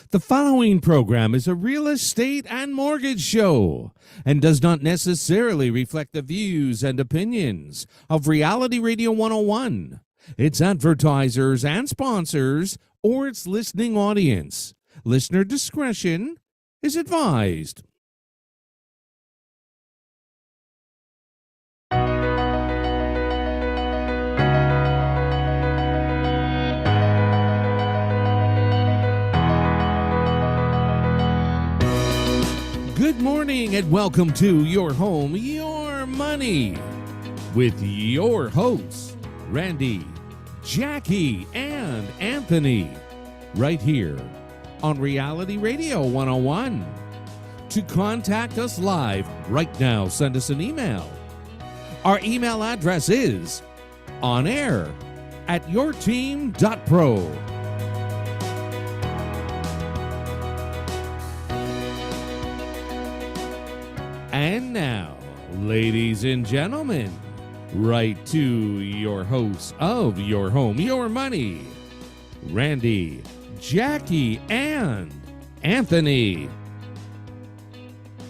The following program is a real estate and mortgage show and does not necessarily reflect the views and opinions of Reality Radio 101, its advertisers and sponsors, or its listening audience. Listener discretion is advised. Good morning and welcome to Your Home, Your Money with your hosts, Randy, Jackie, and Anthony, right here on Reality Radio 101. To contact us live right now, send us an email. Our email address is onair@yourteam.pro. And now, ladies and gentlemen, right to your hosts of Your Home, Your Money, Randy, Jackie, and Anthony.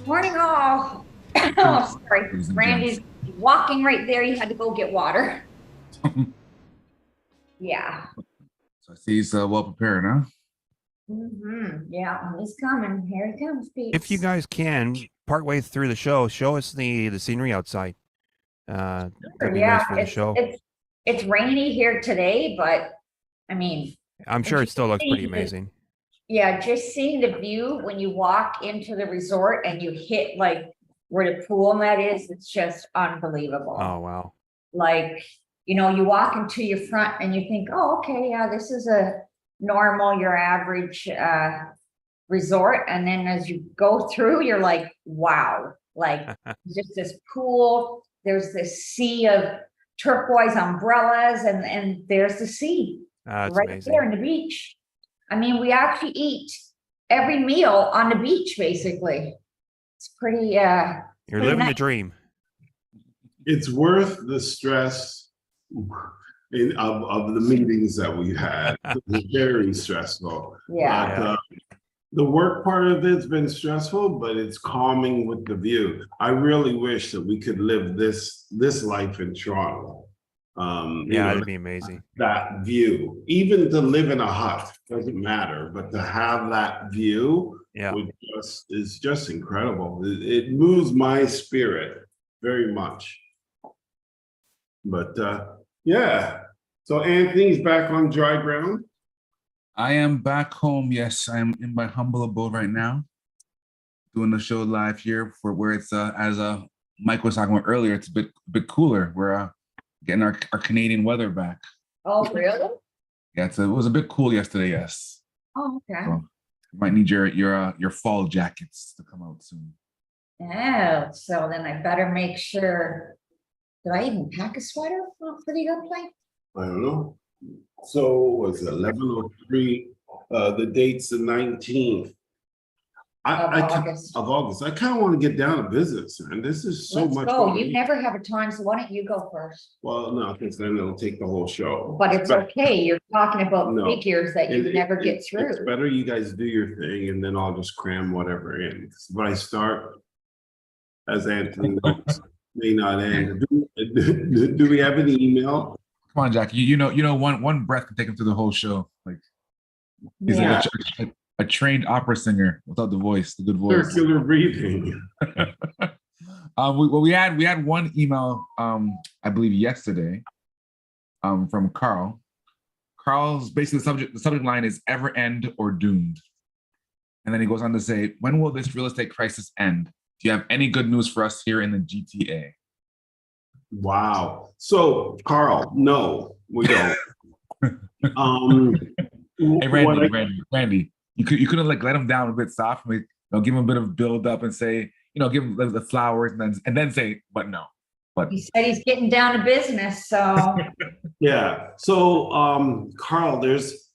Morning all. Oh, sorry. Randy's walking right there. He had to go get water. Yeah. So I see he's well prepared, huh? Yeah, he's coming. Here he comes, Pete. If you guys can, partway through the show, show us the scenery outside. That'd be nice for the show. It's rainy here today, but I mean, I'm sure it still looks pretty amazing. Yeah, just seeing the view when you walk into the resort and you hit like where the pool net is, it's just unbelievable. Oh, wow. Like, you know, you walk into your front and you think, oh, okay, yeah, this is a normal, your average resort. And then as you go through, you're like, wow, like just this pool, there's this sea of turquoise umbrellas and there's the sea right amazing. there in the beach. I mean, we actually eat every meal on the beach, basically. It's pretty, You're pretty living nice. the dream. It's worth the stress of the meetings that we had. It was very stressful. Yeah. But, the work part of it's been stressful, but it's calming with the view. I really wish that we could live this life in Toronto. That'd be amazing. That view, even to live in a hut doesn't matter, but to have that view is just incredible. It moves my spirit very much. But yeah, so Anthony's back on dry ground. I am back home. Yes, I'm in my humble abode right now, doing the show live here for where it's as Mike was talking about earlier. It's a bit cooler. We're getting our Canadian weather back. Oh, really? Yeah, it was a bit cool yesterday. Yes. Oh, okay. So you might need your fall jackets to come out soon. Oh, so then I better make sure. Did I even pack a sweater for the airplane? I don't know. So was 11:03. The date's the 19th August. of August. I kind of want to get down to business, and this is so Let's much go. fun. You never have a time, so why don't you go first? Well, no, because then it'll take the whole show. But it's okay. You're talking about No. figures that you never get It's through. better you guys do your thing, and then I'll just cram whatever in. When I start, as Anthony knows, may not end. Do we have any email? Come on, Jackie. You know, one breath can take him through the whole show. Like he's Yeah. like a trained opera singer without the good voice. Circular breathing. We had one email, I believe yesterday, from Carl. Carl's basically the subject line is ever end or doomed. And then he goes on to say, when will this real estate crisis end? Do you have any good news for us here in the GTA? Wow. So, Carl, no, we don't. Hey, Randy, you could have like let him down a bit softly, give him a bit of build up and say, give him the flowers and then say, but no. But He said he's getting down to business, so Yeah. So, Carl, there's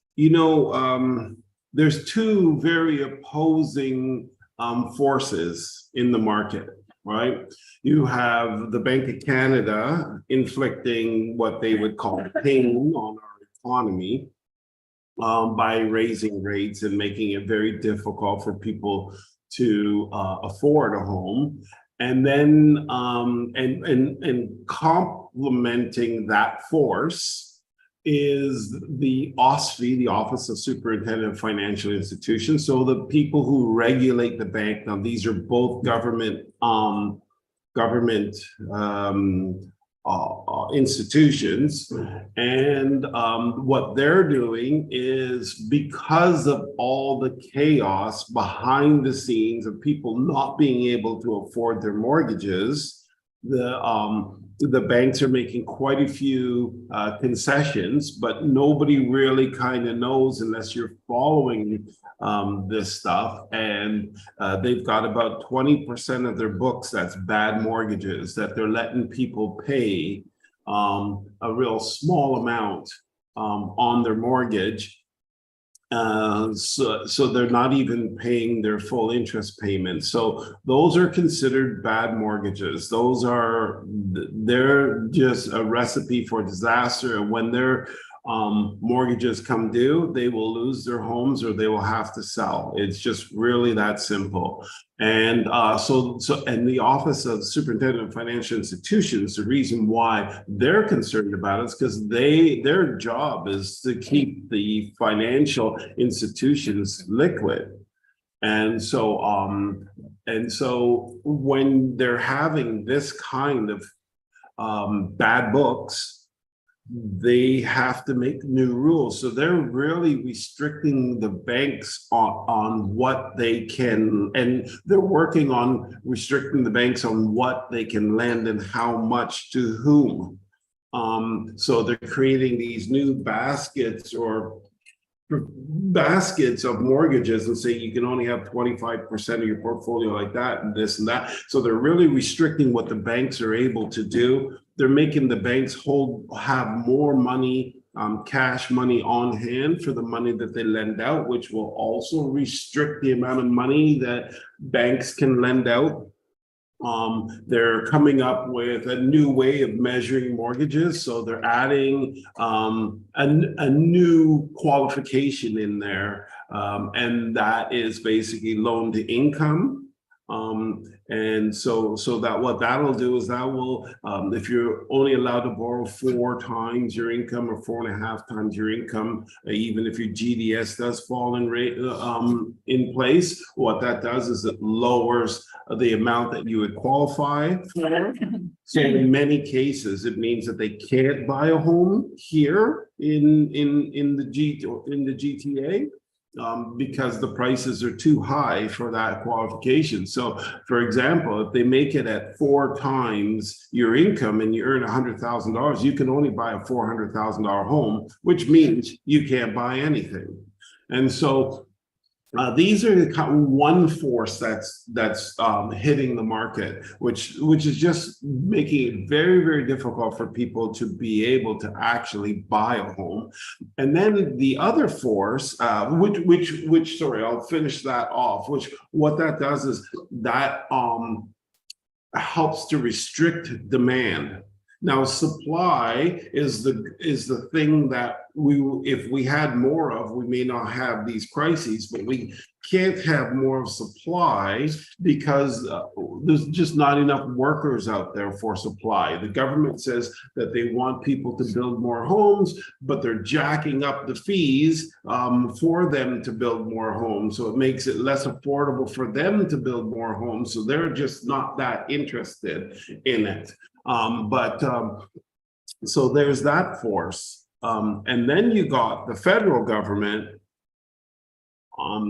two very opposing forces in the market. right? You have the Bank of Canada inflicting what they would call pain on our economy. by raising rates and making it very difficult for people to afford a home. And then and complementing that force is the OSFI, the Office of Superintendent of Financial Institutions. So the people who regulate the bank. Now, these are both government institutions, and what they're doing is, because of all the chaos behind the scenes of people not being able to afford their mortgages, the banks are making quite a few concessions, but nobody really kind of knows unless you're following this stuff. And they've got about 20% of their books that's bad mortgages that they're letting people pay a real small amount on their mortgage. So they're not even paying their full interest payments. So those are considered bad mortgages. They're just a recipe for disaster. And when their mortgages come due, they will lose their homes or they will have to sell. It's just really that simple. And and the Office of Superintendent of Financial Institutions, the reason why they're concerned about it is because their job is to keep the financial institutions liquid. And so when they're having this kind of bad books, they have to make new rules. So they're really restricting the banks on what they can, and they're working on restricting the banks on what they can lend and how much to whom. So they're creating these new baskets of mortgages and say you can only have 25% of your portfolio like that and this and that. So they're really restricting what the banks are able to do. They're making the banks have more money, cash money on hand for the money that they lend out, which will also restrict the amount of money that banks can lend out. They're coming up with a new way of measuring mortgages. So they're adding a new qualification in there. And that is basically loan to income. And so that what that'll do is that will, if you're only allowed to borrow 4 times your income or 4.5 times your income, even if your GDS does fall in rate in place, what that does is it lowers the amount that you would qualify for. So in many cases, it means that they can't buy a home here in the GTA. Because the prices are too high for that qualification. So, for example, if they make it at 4 times your income and you earn $100,000, you can only buy a $400,000 home, which means you can't buy anything. And so these are the one force that's hitting the market, which is just making it very, very difficult for people to be able to actually buy a home. And then the other force, which sorry, I'll finish that off. Which what that does is that helps to restrict demand. Now, supply is the thing that if we had more of, we may not have these crises, but we can't have more of supply because there's just not enough workers out there for supply. The government says that they want people to build more homes, but they're jacking up the fees for them to build more homes. So it makes it less affordable for them to build more homes. So they're just not that interested in it. So there's that force. And then you got the federal government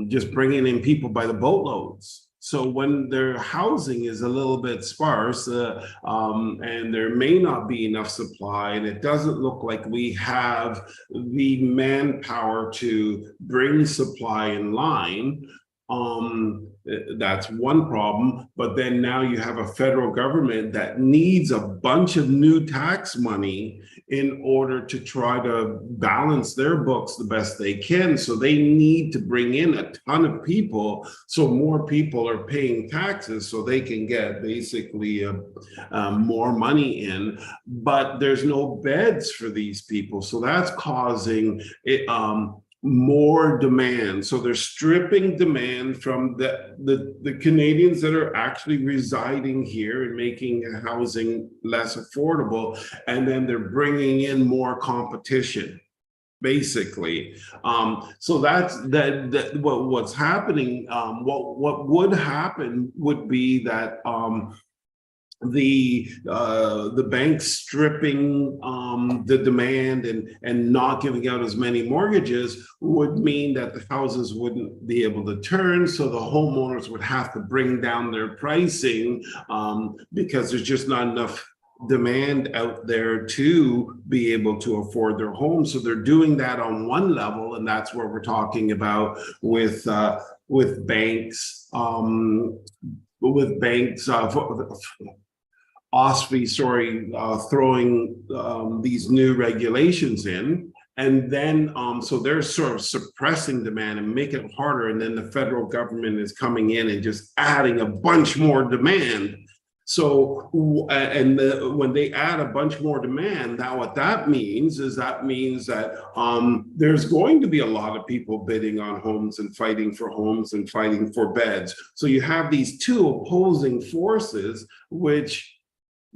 just bringing in people by the boatloads. So when their housing is a little bit sparse and there may not be enough supply and it doesn't look like we have the manpower to bring supply in line, that's one problem. But then now you have a federal government that needs a bunch of new tax money in order to try to balance their books the best they can. So they need to bring in a ton of people, so more people are paying taxes so they can get basically more money in. But there's no beds for these people, so that's causing it more demand. So they're stripping demand from the Canadians that are actually residing here and making housing less affordable. And then they're bringing in more competition, basically. So that's what's happening. What would happen would be that the banks stripping the demand and not giving out as many mortgages would mean that the houses wouldn't be able to turn, so the homeowners would have to bring down their pricing because there's just not enough demand out there to be able to afford their home. So they're doing that on one level, and that's what we're talking about with banks. OSFI, throwing these new regulations in, and then so they're sort of suppressing demand and making it harder, and then the federal government is coming in and just adding a bunch more demand. So when they add a bunch more demand, now what that means is that there's going to be a lot of people bidding on homes and fighting for homes and fighting for beds. So you have these two opposing forces, which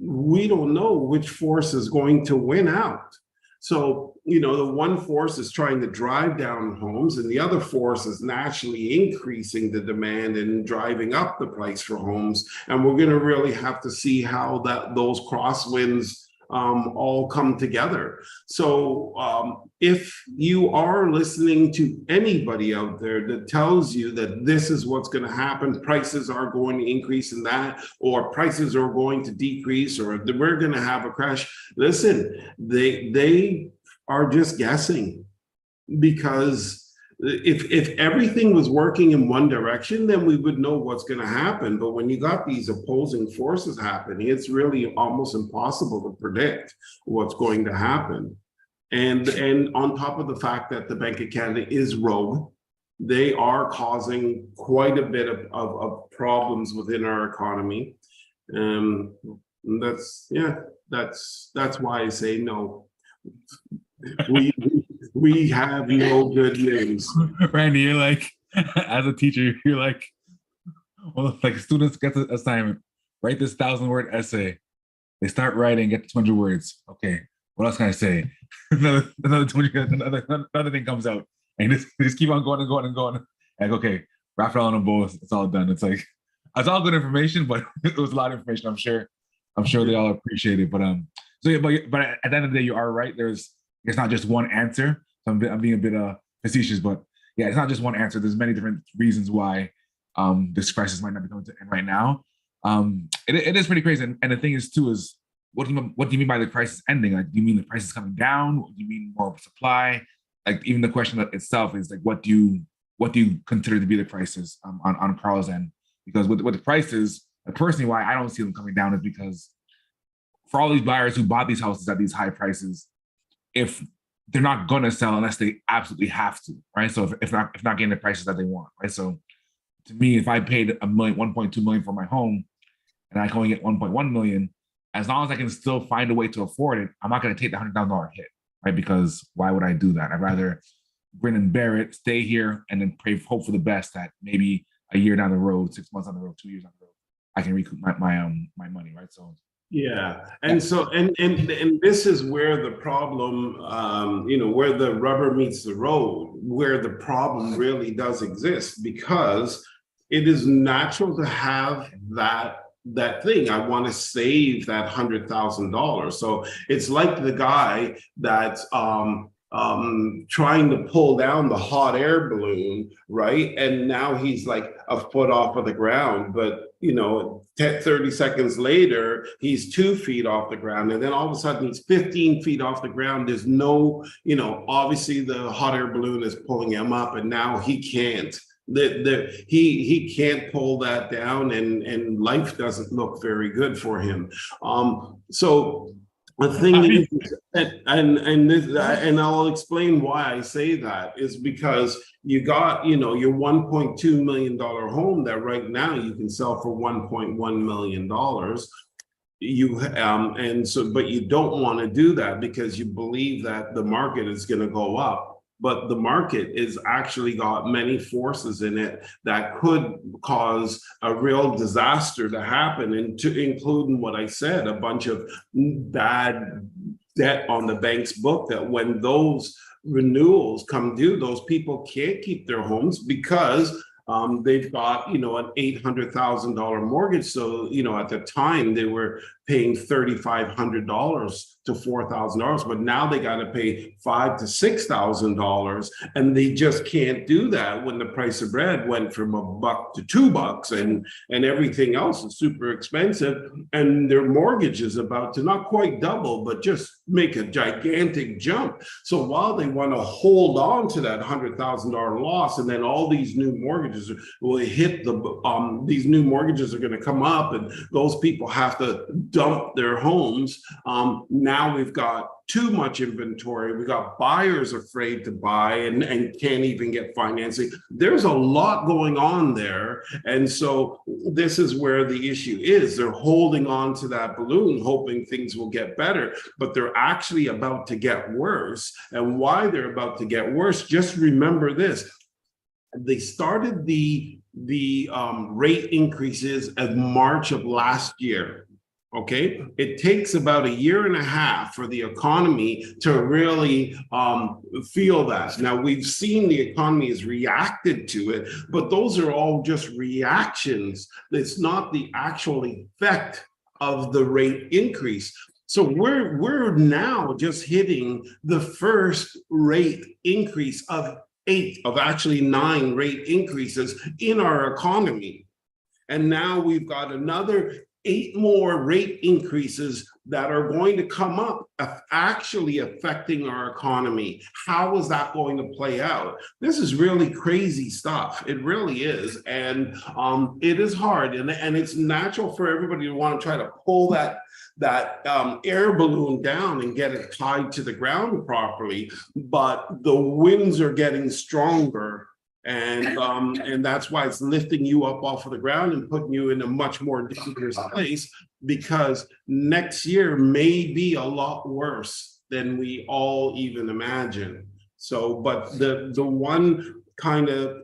we don't know which force is going to win out. So, the one force is trying to drive down homes, and the other force is naturally increasing the demand and driving up the price for homes. And we're going to really have to see how those crosswinds all come together. So if you are listening to anybody out there that tells you that this is what's going to happen, prices are going to increase in that, or prices are going to decrease, or we're going to have a crash, listen, they are just guessing, because if everything was working in one direction, then we would know what's going to happen. But when you got these opposing forces happening, it's really almost impossible to predict what's going to happen. And on top of the fact that the Bank of Canada is rogue, they are causing quite a bit of problems within our economy. That's why I say no. We have no good news. Randy, you're like, as a teacher, you're like, well, like students get the assignment, write this 1,000-word essay. They start writing, get to 200 words. Okay, what else can I say? another 20, another thing comes out, and just keep on going and going and going. Like, okay, wrap it all in a bow. It's all done. It's like, it's all good information, but it was a lot of information. I'm sure they all appreciate it. But but at the end of the day, you are right. It's not just one answer. So I'm being a bit facetious, but yeah, it's not just one answer. There's many different reasons why this crisis might not be coming to end right now. It is pretty crazy. And the thing is too, is what do you mean by the crisis ending? Like, do you mean the price is coming down? Do you mean more supply? Like, even the question itself is like, what do you consider to be the crisis on Carl's end? Because with the prices, personally, why I don't see them coming down is because for all these buyers who bought these houses at these high prices, if they're not going to sell unless they absolutely have to, right? So if not getting the prices that they want, right? So to me, if I paid $1.2 million for my home, and I can only get 1.1 million, as long as I can still find a way to afford it, I'm not going to take the $100,000 hit, right? Because why would I do that? I'd rather grin and bear it, stay here, and then hope for the best that maybe a year down the road, 6 months down the road, 2 years down the road, I can recoup my money, right? So. Yeah, and so and this is where the problem, where the rubber meets the road, where the problem really does exist, because it is natural to have that thing. I want to save that $100,000. So it's like the guy that's trying to pull down the hot air balloon, right? And now he's like a foot off of the ground, but 30 seconds later, he's 2 feet off the ground. And then all of a sudden he's 15 feet off the ground. There's no, obviously the hot air balloon is pulling him up, and now he can't. He can't pull that down, and life doesn't look very good for him. So the thing is, and I'll explain why I say that, is because you got, your $1.2 million home that right now you can sell for $1.1 million. But you don't want to do that because you believe that the market is going to go up. but the market is actually got many forces in it that could cause a real disaster to happen, and to include what I said, a bunch of bad debt on the bank's book, that when those renewals come due, those people can't keep their homes because they've got, an $800,000 mortgage. So, at the time they were paying $3,500 to $4,000, but now they got to pay $5,000 to $6,000, and they just can't do that when the price of bread went from $1 to $2, and everything else is super expensive, and their mortgage is about to not quite double, but just make a gigantic jump. So while they want to hold on to that $100,000 loss, and then all these new mortgages will hit these new mortgages are going to come up, and those people have to dump their homes. Now we've got too much inventory. We got buyers afraid to buy and can't even get financing. There's a lot going on there. And so this is where the issue is. They're holding on to that balloon, hoping things will get better, but they're actually about to get worse. And why they're about to get worse, just remember this. They started the rate increases in March of last year. Okay, it takes about a year and a half for the economy to really feel that. Now, we've seen the economy has reacted to it, but those are all just reactions. It's not the actual effect of the rate increase. So we're now just hitting the first rate increase of 9 rate increases in our economy. And now we've got another 8 more rate increases that are going to come up, actually affecting our economy. How is that going to play out? This is really crazy stuff. It really is. And it is hard. And it's natural for everybody to want to try to pull that air balloon down and get it tied to the ground properly. But the winds are getting stronger. And that's why it's lifting you up off of the ground and putting you in a much more dangerous place, because next year may be a lot worse than we all even imagine. So, but the one kind of,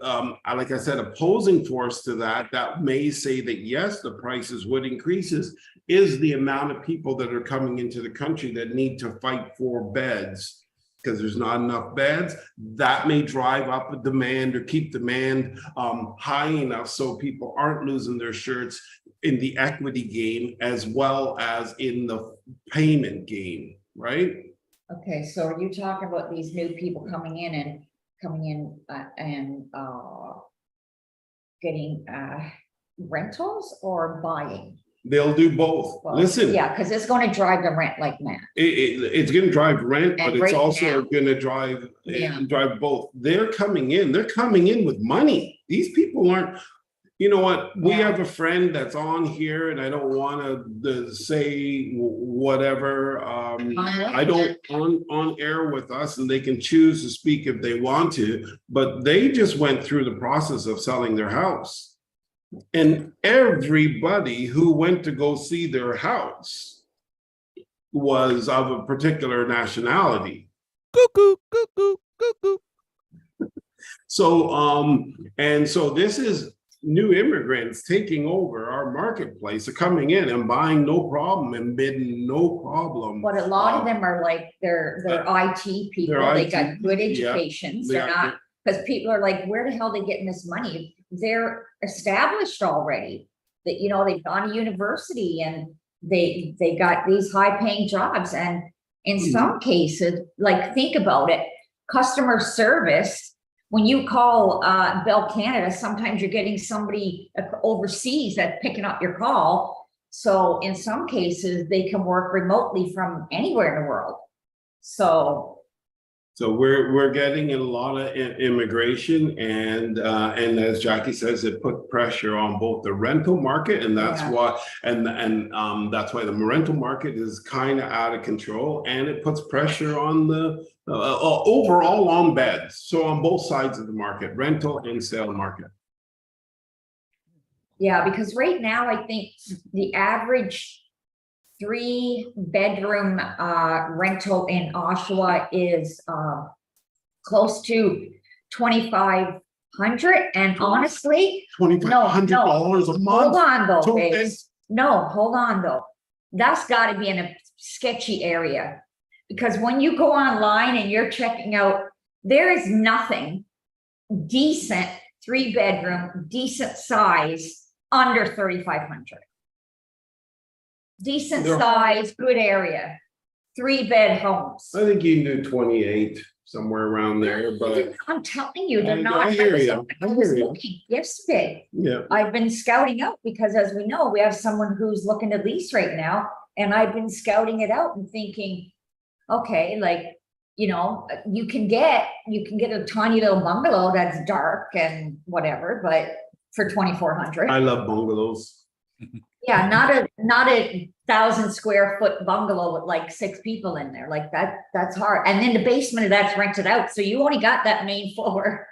like I said, opposing force to that may say that yes, the prices would increases, is the amount of people that are coming into the country that need to fight for beds, because there's not enough beds. That may drive up the demand or keep demand high enough so people aren't losing their shirts in the equity game as well as in the payment game, right? Okay, so are you talking about these new people coming in and getting rentals or buying? They'll do both. Well, Listen. Yeah, because it's going to drive the rent like mad. It's going to drive rent, but And it's right also now- going to drive both. They're coming in with money. These people aren't, you know what? We have a friend that's on here, and I don't want to say whatever. I don't on air with us, and they can choose to speak if they want to, but they just went through the process of selling their house. And everybody who went to go see their house was of a particular nationality. Cuckoo, cuckoo, cuckoo. So, and so this is new immigrants taking over our marketplace, are coming in and buying no problem and bidding no problem. But a lot of them are like, they're IT people. They got good educations. They're not, because people are like, where the hell are they getting this money? They're established already, that, they've gone to university and they got these high paying jobs. And in some cases, like, think about it, customer service, when you call Bell Canada, sometimes you're getting somebody overseas that's picking up your call. So in some cases, they can work remotely from anywhere in the world. So we're getting a lot of immigration, and as Jackie says, it put pressure on both the rental market, and that's why that's why the rental market is kind of out of control, and it puts pressure on the overall on beds. So on both sides of the market, rental and sale market. Yeah, because right now I think the average 3-bedroom rental in Oshawa is close to 2,500. And honestly, $2,500 a hold month. on though, So babes. No, hold on though. That's got to be in a sketchy area, because when you go online and you're checking out, there is nothing decent, 3-bedroom, decent size under 3,500. Decent They're- size, good area, 3-bed homes. I think you knew 28, somewhere around there, but I'm telling you, they're I not. hear was- you. I I was hear you. looking yesterday. yeah. I've been scouting out because, as we know, we have someone who's looking to lease right now, and I've been scouting it out and thinking, okay, like, you know, you can get a tiny little bungalow that's dark and whatever, but for 2,400. I love bungalows. Yeah, not a 1,000 square foot bungalow with like 6 people in there, like that's hard. And then the basement of that's rented out, so you only got that main floor.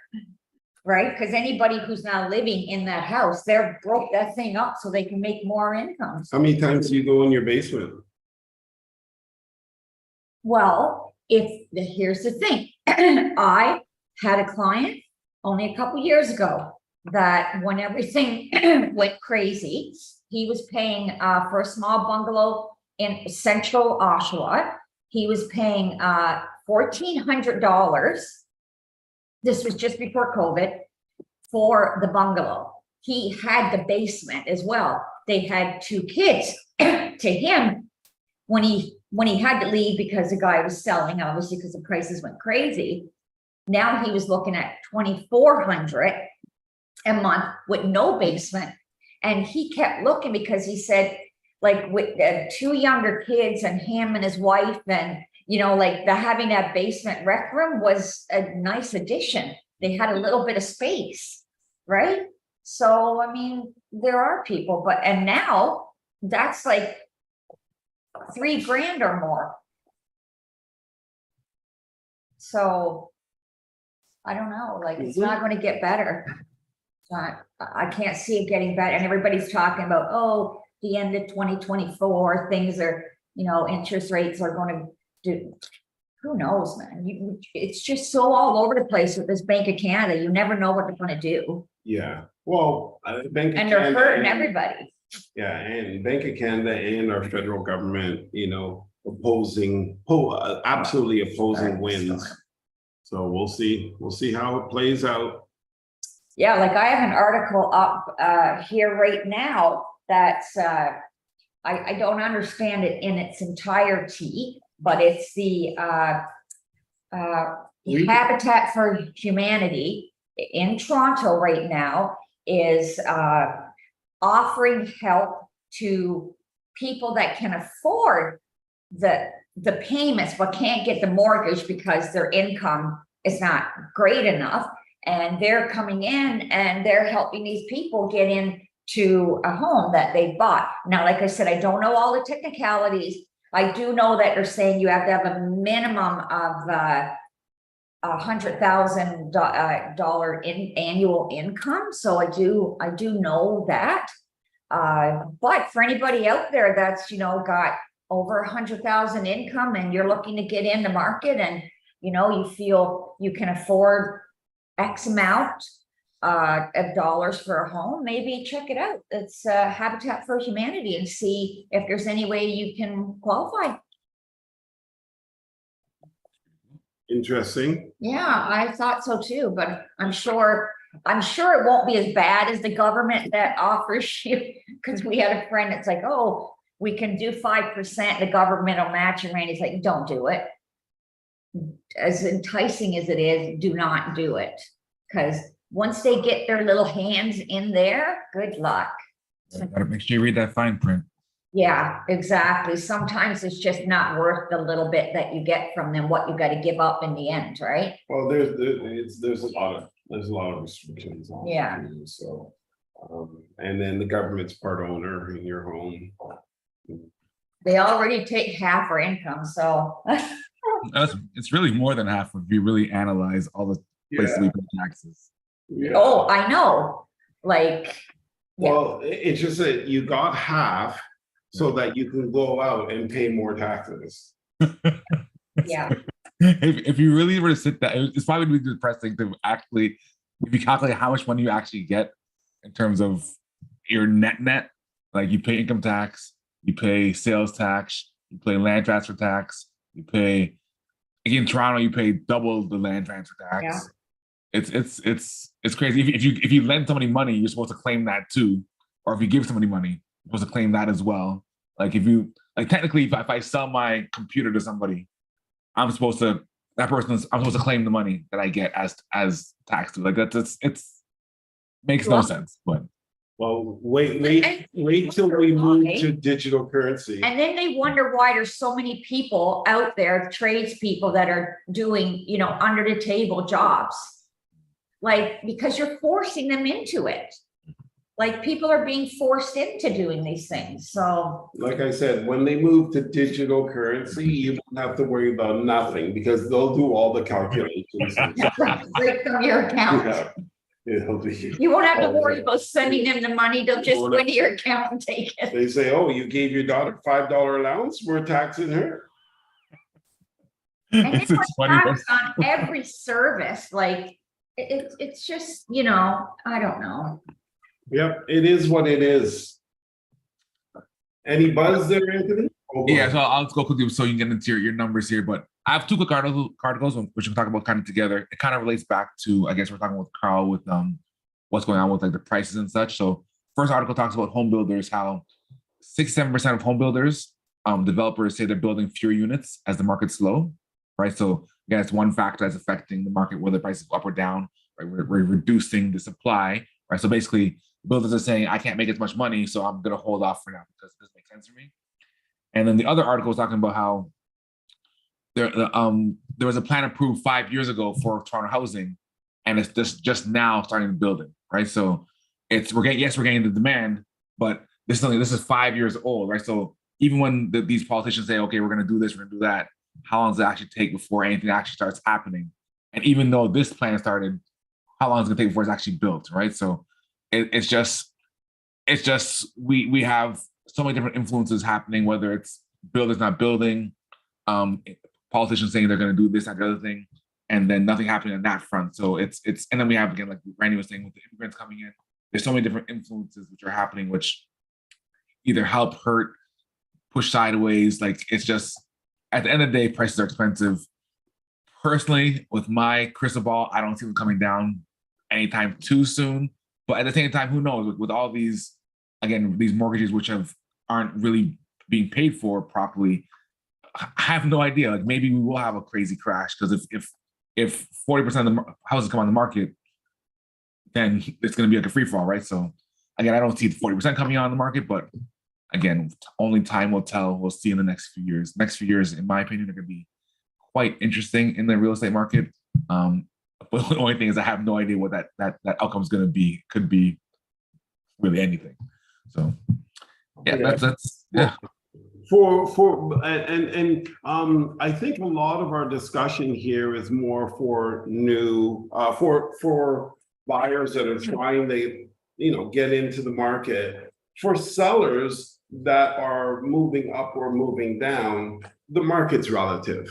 Right, because anybody who's now living in that house, they're broke that thing up so they can make more income. How many times do you go in your basement? Well, here's the thing, I had a client only a couple years ago that when everything went crazy, he was paying for a small bungalow in central Oshawa. He was paying $1,400. This was just before COVID, for the bungalow. He had the basement as well. They had 2 kids. To him, when he had to leave because the guy was selling, obviously because the prices went crazy, now he was looking at $2,400 a month with no basement. And he kept looking because he said, like, with 2 younger kids and him and his wife, and you know, like having that basement rec room was a nice addition. They had a little bit of space, right? So, I mean, there are people, and now that's like $3,000 or more. So I don't know, like, it's not going to get better. I can't see it getting better. And everybody's talking about, oh, the end of 2024, things are, you know, interest rates are going to do. Who knows, man? It's just so all over the place with this Bank of Canada. You never know what they're going to do. Yeah, well, Bank of And they're Canada hurting everybody. Yeah, and Bank of Canada and our federal government, you know, absolutely opposing wins. So we'll see how it plays out. Yeah, like I have an article up here right now that's I don't understand it in its entirety, but it's the Habitat for Humanity in Toronto right now is offering help to people that can afford the payments but can't get the mortgage because their income is not great enough, and they're coming in and they're helping these people get into a home that they bought. Now, like I said, I don't know all the technicalities. I do know that they're saying you have to have a minimum of $100,000 in annual income. So I do know that. But for anybody out there that's, you know, got over 100,000 income and you're looking to get in the market, and you know, you feel you can afford X amount of dollars for a home, maybe check it out. It's Habitat for Humanity, and see if there's any way you can qualify. Interesting. Yeah, I thought so too, but I'm sure it won't be as bad as the government that offers you, because we had a friend that's like, oh, we can do 5%, the government will match, and Randy's like, don't do it. As enticing as it is, do not do it, because once they get their little hands in there, good luck. Gotta make sure you read that fine print. Yeah, exactly. Sometimes it's just not worth the little bit that you get from them, what you got to give up in the end, right? Well, there's a lot of restrictions on it, Yeah. so and then the government's part owner in your home. They already take half our income, so It's really more than half if you really analyze all the places we pay taxes. Yeah. oh, I know. Like, yeah. Well, it's just that you got half so that you can go out and pay more taxes. Yeah. if you really were to sit down, it's probably really depressing to actually, if you calculate how much money you actually get in terms of your net, like you pay income tax, you pay sales tax, you pay land transfer tax, you pay, in Toronto, you pay double the land transfer tax. Yeah. It's crazy. If you lend somebody money, you're supposed to claim that too, or if you give somebody money, you're supposed to claim that as well. Like if you like technically, if I sell my computer to somebody, I'm supposed to claim the money that I get as tax. Like it's makes no sense. But Well, wait till we move to digital currency. And then they wonder why there's so many people out there, tradespeople that are doing, under the table jobs. Like, because you're forcing them into it. Like people are being forced into doing these things. So like I said, when they move to digital currency, you don't have to worry about nothing because they'll do all the calculations. right from your account. Yeah. It'll be, You won't have to worry about sending them the money. They'll just go into your account and take it. they say, oh, you gave your daughter $5 allowance, we're taxing her. And it's then funny. tax on every service, like it's just, I don't know. Yep, it is what it is. Any buzz there, Anthony? Oh, Yeah, so I'll go quickly so you can get into your numbers here. But I have two quick articles which we'll talk about kind of together. It kind of relates back to, I guess we're talking with Carl with what's going on with like the prices and such. So first article talks about home builders, how 67% of home builders, developers say they're building fewer units as the market's slow, right? So again, it's one factor that's affecting the market, whether prices go up or down, right? We're reducing the supply, right? So basically, builders are saying, I can't make as much money, so I'm going to hold off for now because this makes sense for me. And then the other article was talking about how there was a plan approved 5 years ago for Toronto housing, and it's just now starting to build it, right? So we're getting the demand, but this is 5 years old, right? So even when these politicians say, okay, we're going to do this, we're going to do that, how long does it actually take before anything actually starts happening? And even though this plan started, how long is it going to take before it's actually built, right? So it's just we have so many different influences happening, whether it's builders not building, politicians saying they're going to do this, that, the other thing, and then nothing happening on that front. So it's and then we have, again, like Randy was saying, with the immigrants coming in, there's so many different influences which are happening, which either help, hurt, push sideways. Like it's just, at the end of the day, prices are expensive. Personally, with my crystal ball, I don't see them coming down anytime too soon. But at the same time, who knows? With all these, again, these mortgages which aren't really being paid for properly, I have no idea. Like maybe we will have a crazy crash, because if 40% of the houses come on the market, then it's going to be like a free fall, right? So again, I don't see the 40% coming on the market, but again, only time will tell. We'll see in the next few years. Next few years, in my opinion, are going to be quite interesting in the real estate market. But the only thing is, I have no idea what that outcome is going to be. Could be really anything. So yeah, that's yeah. I think a lot of our discussion here is more for new for buyers that are trying to get into the market. For sellers that are moving up or moving down, the market's relative.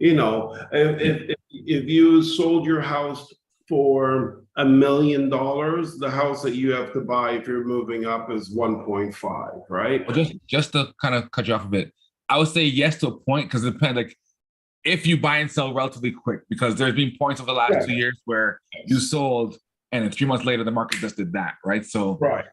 If you sold your house for $1 million, the house that you have to buy if you're moving up is 1.5, right? Well, just to kind of cut you off a bit, I would say yes to a point, because it depends. Like if you buy and sell relatively quick, because there's been points over the last 2 years where you sold and then 3 months later the market just did that, right? So right.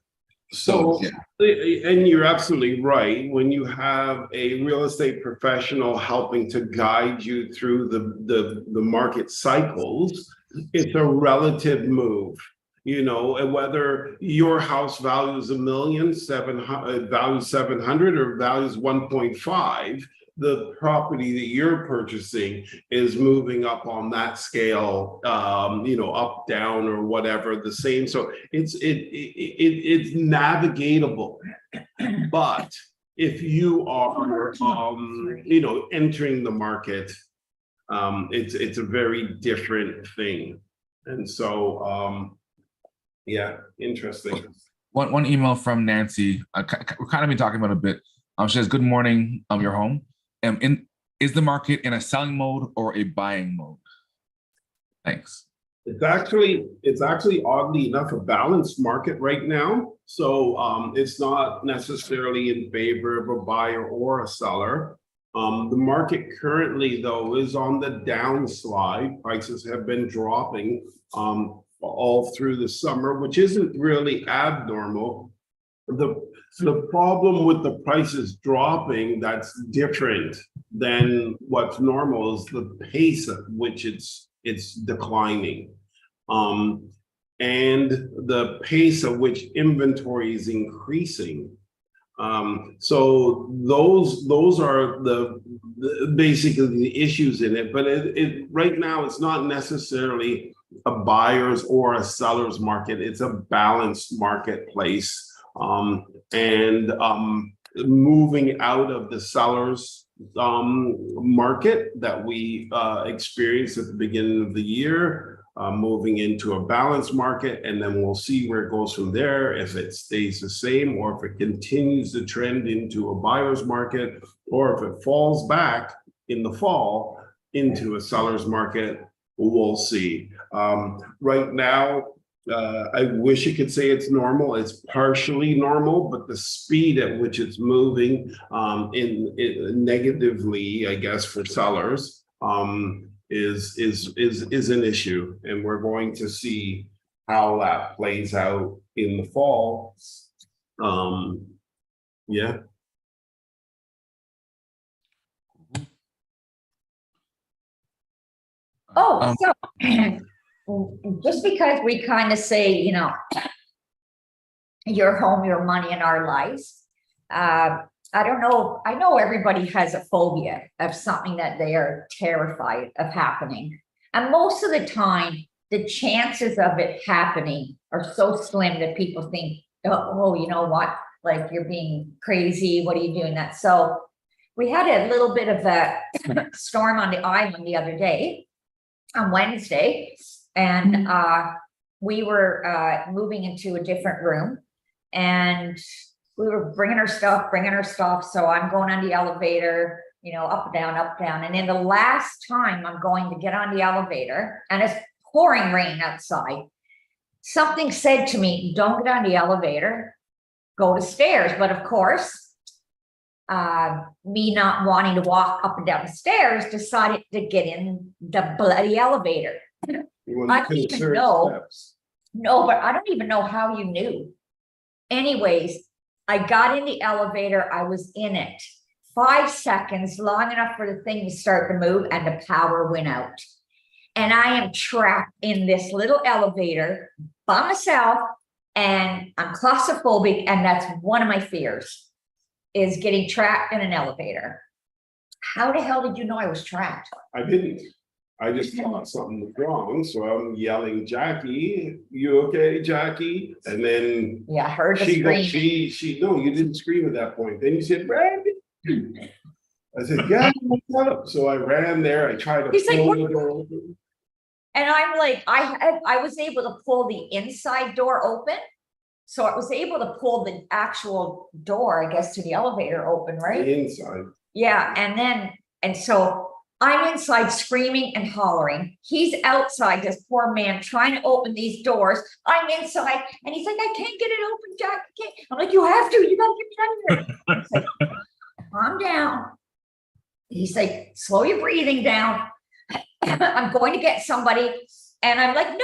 So, and you're absolutely right. When you have a real estate professional helping to guide you through the market cycles, it's a relative move. And whether your house values $1 million, values 700, or values 1.5, the property that you're purchasing is moving up on that scale, up, down, or whatever the same. So it's navigatable. But if you are, entering the market, it's a very different thing. And so, yeah, interesting. One email from Nancy. We're kind of been talking about a bit. She says, "Good morning. You're home. In Is the market in a selling mode or a buying mode? Thanks. It's actually oddly enough a balanced market right now. So it's not necessarily in favor of a buyer or a seller. The market currently, though, is on the downslide. Prices have been dropping all through the summer, which isn't really abnormal. The problem with the prices dropping that's different than what's normal is the pace at which it's declining. And the pace at which inventory is increasing. So those are the basically the issues in it. But it right now it's not necessarily a buyer's or a seller's market. It's a balanced marketplace. And moving out of the seller's market that we experienced at the beginning of the year, moving into a balanced market, and then we'll see where it goes from there, if it stays the same or if it continues to trend into a buyer's market, or if it falls back in the fall into a seller's market. We'll see. Right now, I wish you could say it's normal. It's partially normal, but the speed at which it's moving in negatively, I guess, for sellers is an issue, and we're going to see how that plays out in the fall. Yeah. Oh, so just because we kind of say, you know, your home, your money, and our lives. I don't know. I know everybody has a phobia of something that they are terrified of happening. And most of the time, the chances of it happening are so slim that people think, oh, you know what? Like, you're being crazy. What are you doing that? So we had a little bit of a storm on the island the other day, on Wednesday, and we were moving into a different room, and we were bringing our stuff. So I'm going on the elevator, you know, up, down. And then the last time I'm going to get on the elevator, and it's pouring rain outside, something said to me, don't get on the elevator, go to stairs. But of course, me not wanting to walk up and down the stairs, decided to get in the bloody elevator. I don't even know. No, but I don't even know how you knew. Anyways, I got in the elevator. I was in it 5 seconds, long enough for the thing to start to move, and the power went out. And I am trapped in this little elevator by myself, and I'm claustrophobic, and that's one of my fears, is getting trapped in an elevator. How the hell did you know I was trapped? I didn't. I just thought something was wrong. So I'm yelling, Jackie, you okay, Jackie? And then yeah, I heard the scream. No, you didn't scream at that point. Then you said, Randy. I said, yeah, what's up? So I ran there. I tried to pull the door open. And I'm like, I was able to pull the inside door open. So I was able to pull the actual door, I guess, to the elevator open, right? The inside. Yeah. And so I'm inside screaming and hollering. He's outside, this poor man, trying to open these doors. I'm inside, and he's like, I can't get it open, Jack. I can't. I'm like, you have to. You gotta get me out of here. Like, calm down. He's like, slow your breathing down. I'm going to get somebody. And I'm like, no,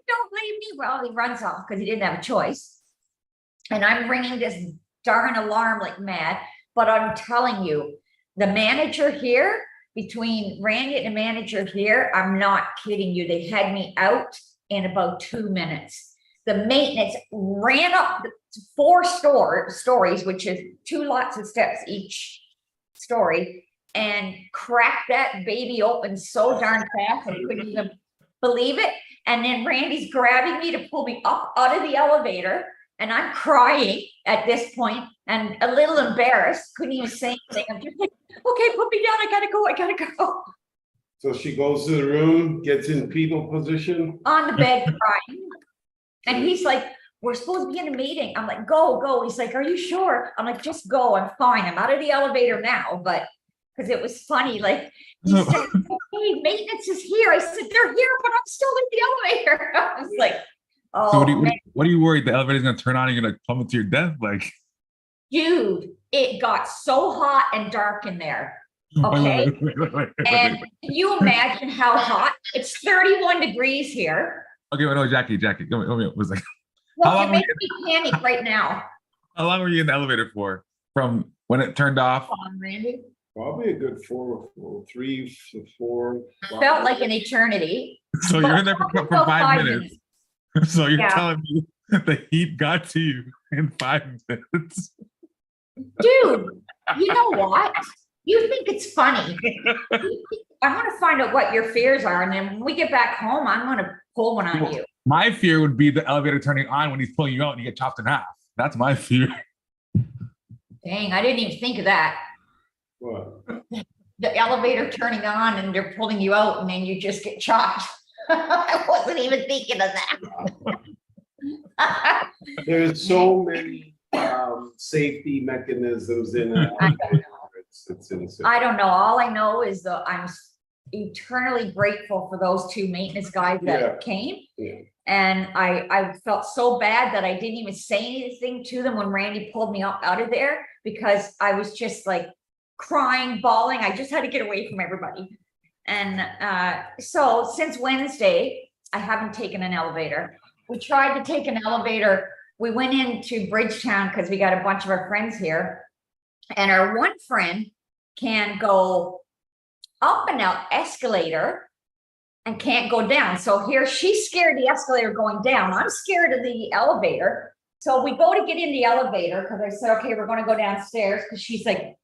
don't leave me. Well, he runs off because he didn't have a choice. And I'm ringing this darn alarm like mad. But I'm telling you, the manager here, between Randy and the manager here, I'm not kidding you, they had me out in about 2 minutes. The maintenance ran up the 4 stories, which is 2 lots of steps each story, and cracked that baby open so darn fast I couldn't even believe it. And then Randy's grabbing me to pull me up out of the elevator, and I'm crying at this point and a little embarrassed, couldn't even say anything. I'm just like, okay, put me down, I gotta go. So she goes to the room, gets in fetal position. On the bed crying. And he's like, we're supposed to be in a meeting. I'm like, go. He's like, are you sure? I'm like, just go, I'm fine. I'm out of the elevator now, but because it was funny. Like he said, "Hey, maintenance is here." I said, "They're here, but I'm still in the elevator." I was like, "Oh, So man, what are you worried the elevator's gonna turn on and you're gonna plummet to your death? Like, dude, it got so hot and dark in there." Okay. And can you imagine how hot? It's 31 degrees here. Okay, well, no, Jackie, come here, was like, Look, long it makes me panic right now. how long were you in the elevator for? From when it turned off? Come on, Randy. Probably a good 3 to 4. Felt like an eternity. So you're in there for About 5 minutes. So you're Yeah. telling me the heat got to you in 5 minutes. Dude, you know what? You think it's funny. I want to find out what your fears are. And then when we get back home, I'm going to pull one on you. My fear would be the elevator turning on when he's pulling you out and you get chopped in half. That's my fear. Dang, I didn't even think of that. What? The elevator turning on and they're pulling you out and then you just get chopped. I wasn't even thinking of that. There's so many safety mechanisms in it. It's insane. I don't know. All I know is that I'm eternally grateful for those two maintenance guys that came. Yeah. And I felt so bad that I didn't even say anything to them when Randy pulled me out of there, because I was just like crying, bawling. I just had to get away from everybody. And so since Wednesday, I haven't taken an elevator. We tried to take an elevator. We went into Bridgetown because we got a bunch of our friends here. And our one friend can go up an escalator and can't go down. So here she's scared of the escalator going down. I'm scared of the elevator. So we go to get in the elevator because I said, okay, we're going to go downstairs. Because she's like,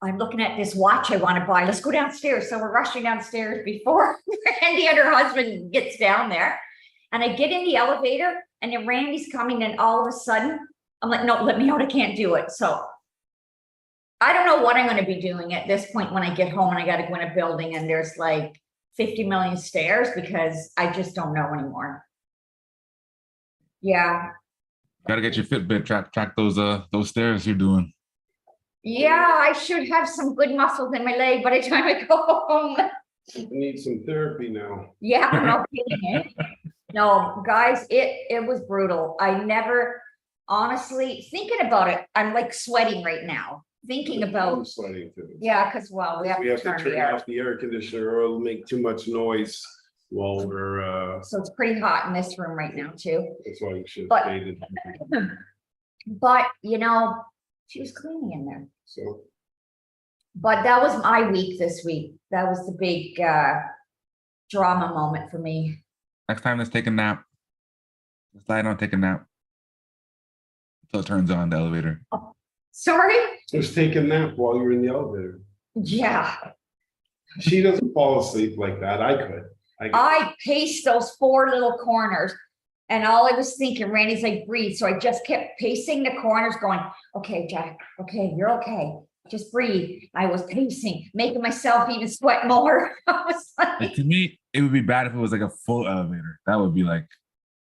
I'm looking at this watch I want to buy. Let's go downstairs. So we're rushing downstairs before Randy and her husband gets down there. And I get in the elevator and then Randy's coming, and all of a sudden I'm like, no, let me out. I can't do it. So I don't know what I'm going to be doing at this point when I get home and I got to go in a building and there's like 50 million stairs, because I just don't know anymore. Yeah. Gotta get your Fitbit, track those stairs you're doing. Yeah, I should have some good muscles in my leg by the time I go home. I need some therapy now. Yeah, no kidding. No, guys, it was brutal. I never, honestly, thinking about it, I'm like sweating right now. Thinking about, I'm sweating too. yeah, because well, we have to turn the air. off the air conditioner or it'll make too much noise while we're So it's pretty hot in this room right now too. that's why we should But- have stayed But you know, she was cleaning in there. so But that was my week this week. That was the big drama moment for me. Next time, let's take a nap. Let's lie down, take a nap until it turns on the elevator. Sorry? just take a nap while you're in the elevator. Yeah. She doesn't fall asleep like that. I could. I paced those 4 little corners. And all I was thinking, Randy's like, breathe. So I just kept pacing the corners going, okay, Jack, okay, you're okay. Just breathe. I was pacing, making myself even sweat more. I was Like, like, to me, it would be bad if it was like a full elevator. That would be like,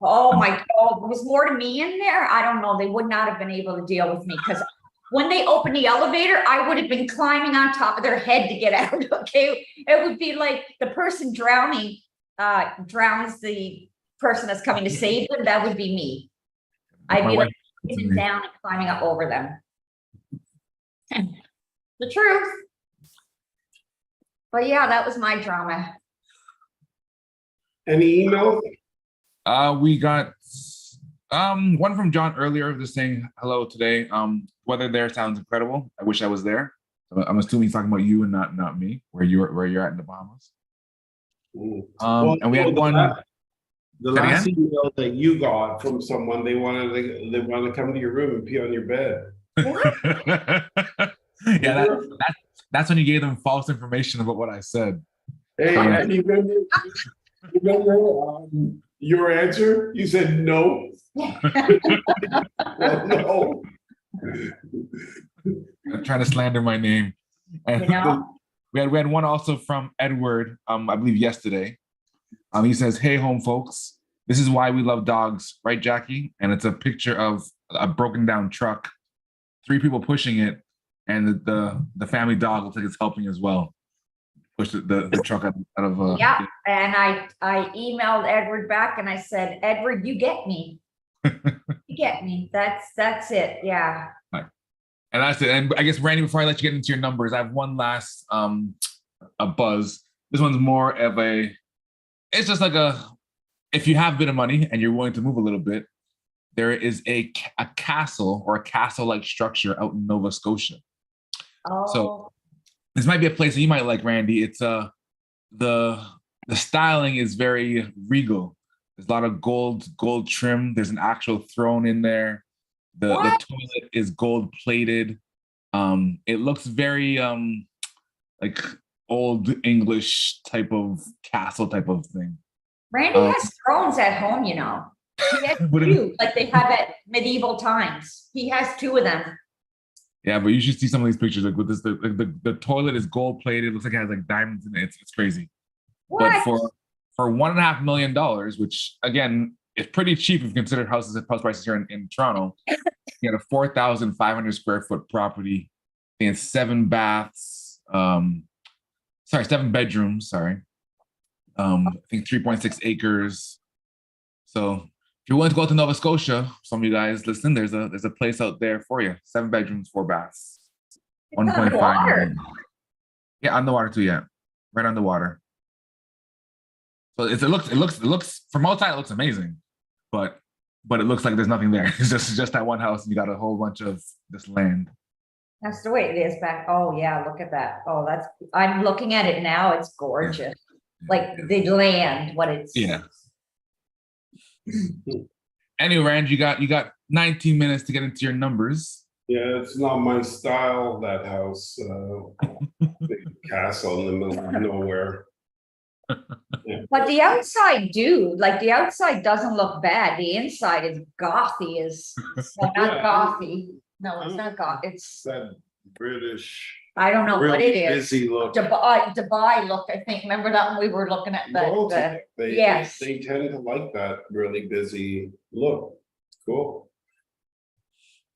oh my God, there was more to me in there. I don't know. They would not have been able to deal with me, because when they opened the elevator, I would have been climbing on top of their head to get out. Okay. It would be like the person drowning drowns the person that's coming to save them. That would be me. I'd My be wife like did to sitting me. down and climbing up over them. The truth. But yeah, that was my drama. Any emails? We got one from John earlier just saying hello today. Weather there sounds incredible. I wish I was there. I'm assuming he's talking about you and not me, where you're at in the Bahamas. And we had one. The Say it last email that you got from someone, they wanted to come to your room and pee on your bed. Yeah, that's when you gave them false information about what I said. Hey, and you remember your answer? You said no. Well, no. I'm trying to slander my name. And You know? we had one also from Edward, I believe yesterday. He says, "Hey, home folks, this is why we love dogs, right, Jackie?" And it's a picture of a broken down truck, 3 people pushing it, and the family dog looks like it's helping as well. Push the truck out of. Yeah, and I emailed Edward back and I said, Edward, you get me. You get me. That's it. Yeah. Right. And that's it. And I guess, Randy, before I let you get into your numbers, I have one last a buzz. This one's more of it's just like if you have a bit of money and you're willing to move a little bit, there is a castle or a castle-like structure out in Nova Scotia. Oh. So this might be a place that you might like, Randy. It's the styling is very regal. There's a lot of gold trim. There's an actual throne in there. The toilet is gold plated. It looks very like old English type of castle type of thing. Randy has thrones at home, you know. He has two, like they have at medieval times. He has two of them. Yeah, but you should see some of these pictures. Like with this, the toilet is gold plated. Looks like it has like diamonds in it. It's crazy. What? But for $1.5 million, which again is pretty cheap if you consider house prices here in Toronto, you had a 4,500 square foot property and 7 baths. 7 bedrooms. Sorry, I think 3.6 acres. So if you're willing to go to Nova Scotia, some of you guys listen, there's a place out there for you. 7 bedrooms, 4 baths. 1.5 million. Yeah, on the water too, yeah. Right on the water. So it looks from outside it looks amazing, but it looks like there's nothing there. It's just that one house and you got a whole bunch of this land. That's the way it is back. Oh yeah, look at that. Oh, I'm looking at it now. It's gorgeous. Yeah. Like the land, what it's. Yeah. Anyway, Rand, you got 19 minutes to get into your numbers. Yeah, it's not my style, that house. Big castle in the middle of nowhere. Yeah. But the outside the outside doesn't look bad. The inside is gothy, not gothy. No, it's not goth. It's that British. I don't know what it is. Busy look. Dubai look, I think. Remember that when we were looking at yes. They tend to like that really busy look. Cool.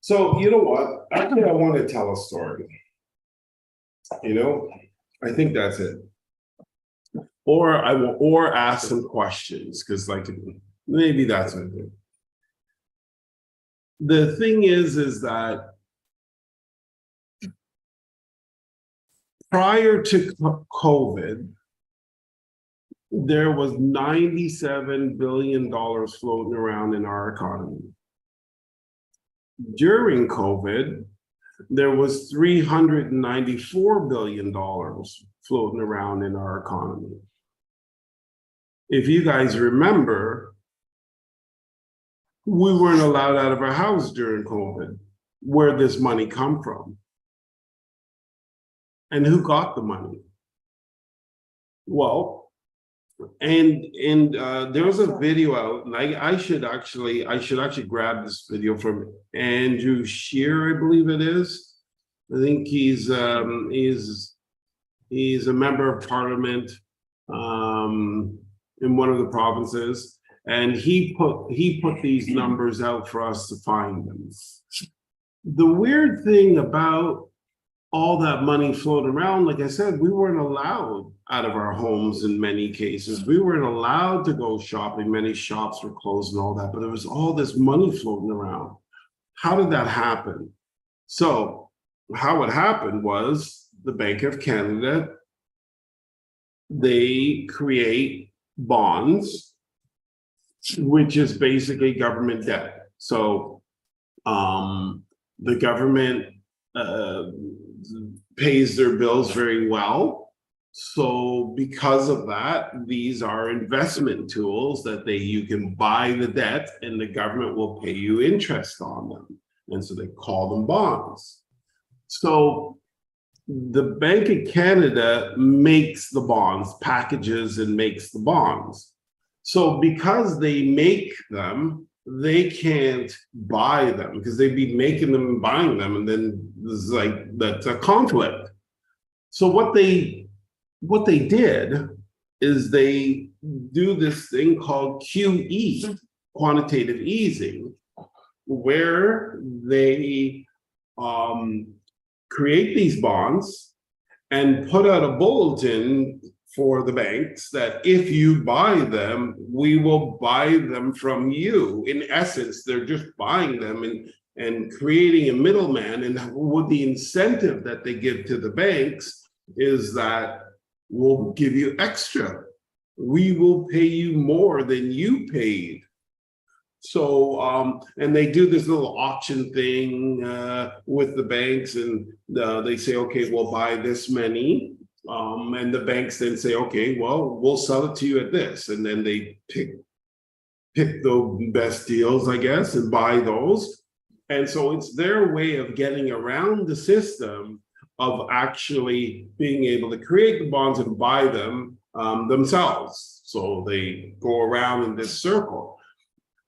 So you know what? Actually, I want to tell a story. I think that's it. Or ask some questions, because maybe that's what I do. The thing is that prior to COVID, there was $97 billion floating around in our economy. During COVID, there was $394 billion floating around in our economy. If you guys remember, we weren't allowed out of our house during COVID. Where'd this money come from? And who got the money? Well, and there was a video out, and I should actually grab this video from Andrew Scheer, I believe it is. I think he's a member of parliament in one of the provinces, and he put these numbers out for us to find them. The weird thing about all that money floating around, like I said, we weren't allowed out of our homes in many cases. We weren't allowed to go shopping. Many shops were closed and all that, but there was all this money floating around. How did that happen? So how it happened was the Bank of Canada, they create bonds, which is basically government debt. So the government pays their bills very well. So because of that, these are investment tools that you can buy the debt and the government will pay you interest on them. And so they call them bonds. So the Bank of Canada makes the bonds, packages and makes the bonds. So because they make them, they can't buy them because they'd be making them and buying them, and then there's that's a conflict. So what they did is they do this thing called QE, quantitative easing, where they create these bonds and put out a bulletin for the banks that if you buy them, we will buy them from you. In essence, they're just buying them and creating a middleman. And what the incentive that they give to the banks is that we'll give you extra. We will pay you more than you paid. So, and they do this little auction thing with the banks, and they say, okay, we'll buy this many. And the banks then say, okay, well, we'll sell it to you at this. And then they pick the best deals, I guess, and buy those. And so it's their way of getting around the system of actually being able to create the bonds and buy them themselves. So they go around in this circle.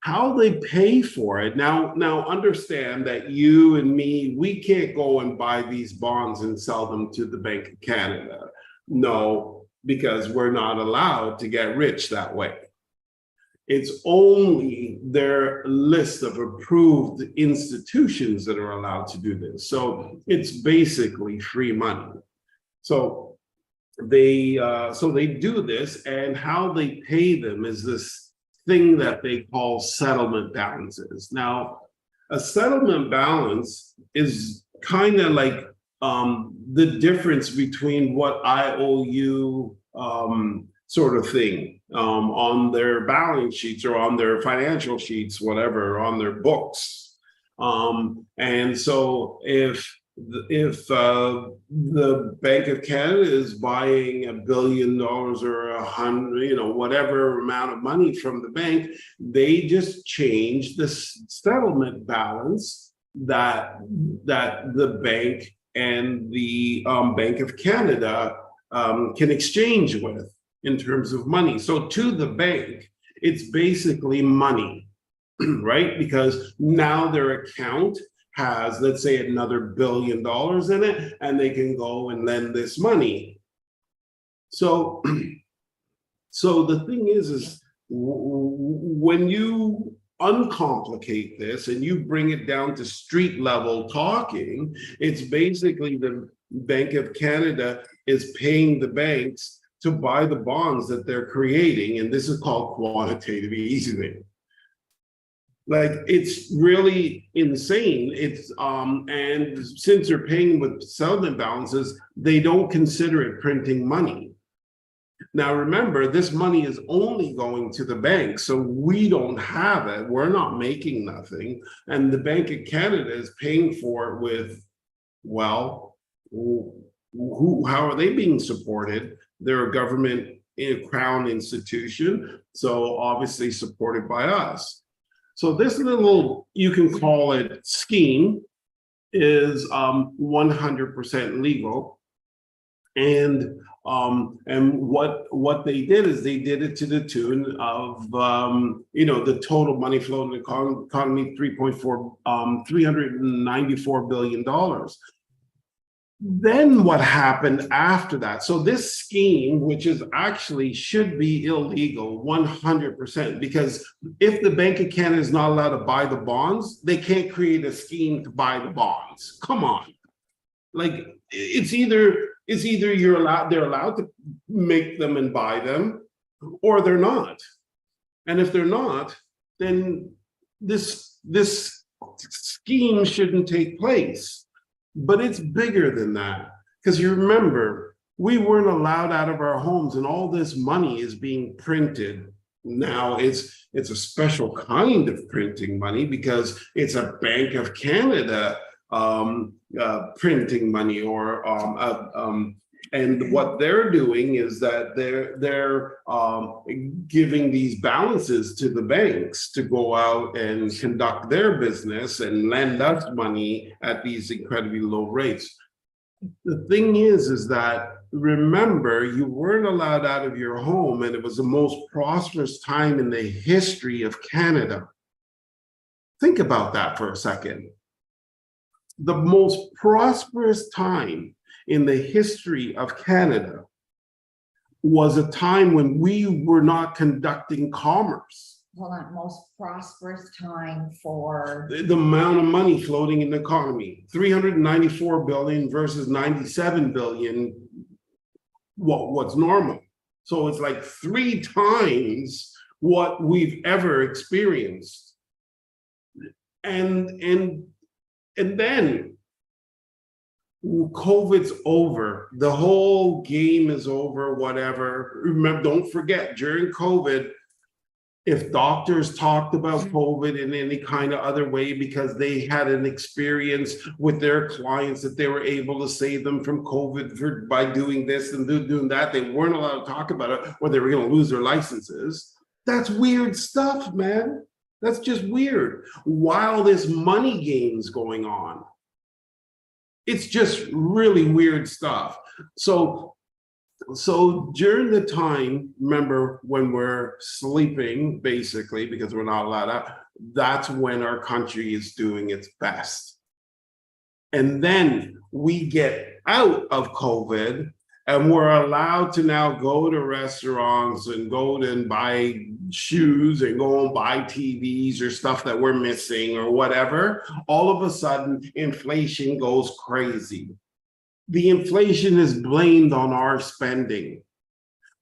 How they pay for it, now understand that you and me, we can't go and buy these bonds and sell them to the Bank of Canada. No, because we're not allowed to get rich that way. It's only their list of approved institutions that are allowed to do this. So it's basically free money. So they do this, and how they pay them is this thing that they call settlement balances. Now, a settlement balance is kind of like the difference between what I owe you sort of thing on their balance sheets or on their financial sheets, whatever, on their books. And so if the Bank of Canada is buying $1 billion or 100, whatever amount of money from the bank, they just change the settlement balance that the bank and the Bank of Canada can exchange with in terms of money. So to the bank, it's basically money, right? Because now their account has, let's say, another $1 billion in it, and they can go and lend this money. So the thing is when you uncomplicate this and you bring it down to street level talking, it's basically the Bank of Canada is paying the banks to buy the bonds that they're creating, and this is called quantitative easing. Like, it's really insane. It's and since they're paying with settlement balances, they don't consider it printing money. Now remember, this money is only going to the bank, so we don't have it. We're not making nothing, and the Bank of Canada is paying for it with, well, how are they being supported? They're a government, crown institution, so obviously supported by us. So this little, you can call it scheme, is 100% legal. And what they did is they did it to the tune of the total money flow in the economy, $394 billion. Then what happened after that? So this scheme, which is actually should be illegal 100%, because if the Bank of Canada is not allowed to buy the bonds, they can't create a scheme to buy the bonds. Come on. Like, it's either they're allowed to make them and buy them, or they're not. And if they're not, then this scheme shouldn't take place. But it's bigger than that, because you remember, we weren't allowed out of our homes, and all this money is being printed. Now it's a special kind of printing money, because it's a Bank of Canada printing money, or and what they're doing is that they're giving these balances to the banks to go out and conduct their business and lend us money at these incredibly low rates. The thing is that, remember, you weren't allowed out of your home, and it was the most prosperous time in the history of Canada. Think about that for a second. The most prosperous time in the history of Canada was a time when we were not conducting commerce. hold on, most prosperous time for, The amount of money floating in the economy, 394 billion versus 97 billion. What's normal? So it's like 3 times what we've ever experienced. And then COVID's over, the whole game is over, whatever. Remember, don't forget, during COVID, if doctors talked about COVID in any kind of other way because they had an experience with their clients that they were able to save them from COVID by doing this and doing that, they weren't allowed to talk about it or they were going to lose their licenses. That's weird stuff, man. That's just weird. While this money game's going on, it's just really weird stuff. So during the time, remember, when we're sleeping, basically, because we're not allowed out, that's when our country is doing its best. And then we get out of COVID and we're allowed to now go to restaurants and go and buy shoes and go and buy TVs or stuff that we're missing or whatever. All of a sudden, inflation goes crazy. The inflation is blamed on our spending,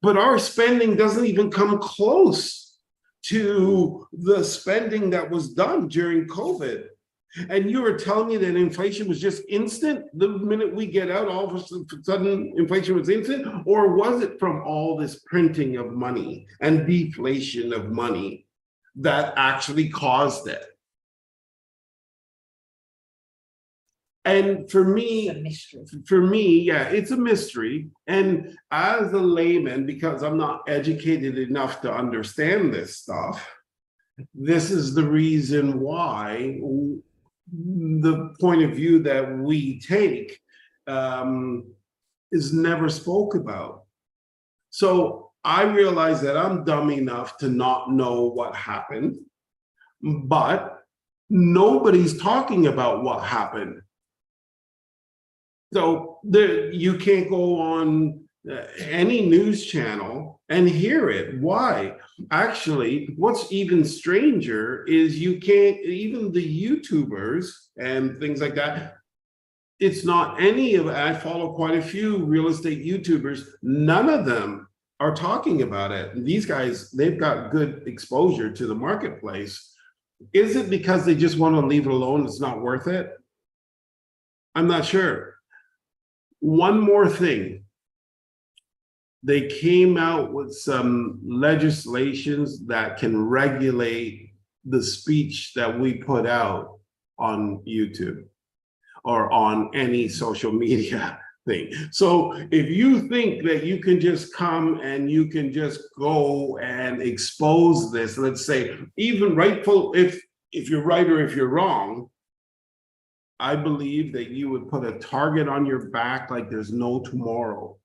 but our spending doesn't even come close to the spending that was done during COVID. And you were telling me that inflation was just instant the minute we get out, all of a sudden inflation was instant? Or was it from all this printing of money and deflation of money that actually caused it? And for me, yeah, it's a mystery. And as a layman, because I'm not educated enough to understand this stuff, this is the reason why the point of view that we take is never spoke about. So I realize that I'm dumb enough to not know what happened, but nobody's talking about what happened. So you can't go on any news channel and hear it. Why? Actually, what's even stranger is you can't, even the YouTubers and things like that, it's not any of, I follow quite a few real estate YouTubers, none of them are talking about it. These guys, they've got good exposure to the marketplace. Is it because they just want to leave it alone? It's not worth it? I'm not sure. One more thing. They came out with some legislations that can regulate the speech that we put out on YouTube or on any social media thing. So if you think that you can just come and you can just go and expose this, let's say, even rightful, if you're right or if you're wrong, I believe that you would put a target on your back like there's no tomorrow.